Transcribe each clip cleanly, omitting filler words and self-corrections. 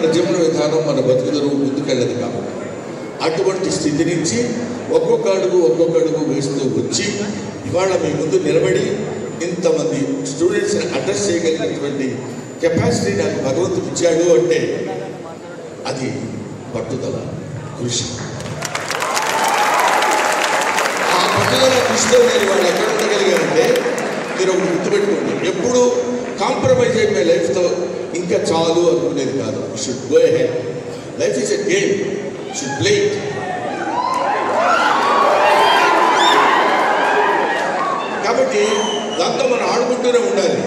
మన జీవన విధానం, మన బతుకుదరు ముందుకెళ్ళదు కాబట్టి అటువంటి స్థితి నుంచి ఒక్కొక్క అడుగు వేస్తూ వచ్చి ఇవాళ మీ ముందు నిలబడి ఇంతమంది స్టూడెంట్స్ని అడ్రస్ చేయగలిగినటువంటి కెపాసిటీ నాకు భగవంతుడు ఇచ్చాడు అంటే అది పట్టుదల, కృషి. ఆ పట్టుదల కృషితో నేను వాళ్ళు ఎక్కడ ఉండగలిగానంటే మీరు ఒకటి గుర్తుపెట్టుకోండి, ఎప్పుడు కాంప్రమైజ్ అయిపోయే లైఫ్తో ఇంకా చాలు అనుకునేది కాదు. Should go ahead. Life is a game, should play it. కాబట్టి దాంతో మనం ఆడుకుంటూనే ఉండాలి.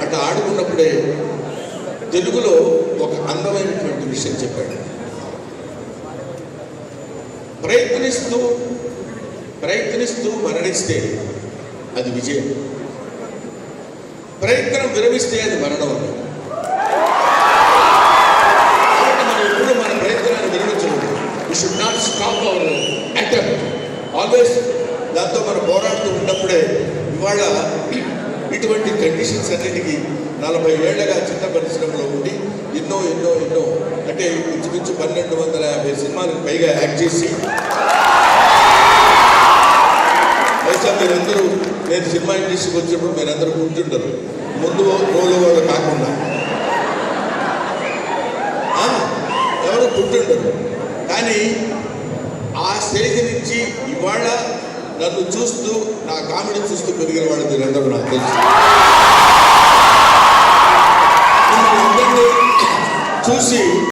అట్లా ఆడుకున్నప్పుడే తెలుగులో ఒక అందమైనటువంటి విషయం చెప్పాడు. ప్రయత్నిస్తూ మరణిస్తే అది విజయం, ప్రయత్నం విరమిస్తే అది మరణం. కాబట్టి మనం ఎప్పుడు మన ప్రయత్నాన్ని విరమించకూడదు. We should not stop our attempt, always దాంతో మనం పోరాడుతూ ఉన్నప్పుడే. ఇవాళ ఇటువంటి కండిషన్స్ అన్నిటికీ 40 ఏళ్లగా చిన్న పరిశ్రమలో ఉండి ఎన్నో అంటే ఇంచుమించు 1250 సినిమాలకు పైగా యాక్ట్ చేసి, బహుశా మీరందరూ నేను సినిమా ఇండస్ట్రీకి వచ్చినప్పుడు మీరందరూ గుర్తుంటారు, ముందు రోజు వాళ్ళు కాకుండా ఎవరు గుర్తుంటారు. కానీ ఆ స్టేజ్ నుంచి ఇవాళ నన్ను చూస్తూ, నా కామెడీ చూస్తూ పెరిగిన వాళ్ళు మీరందరూ నాకు తెలుసు. చూసి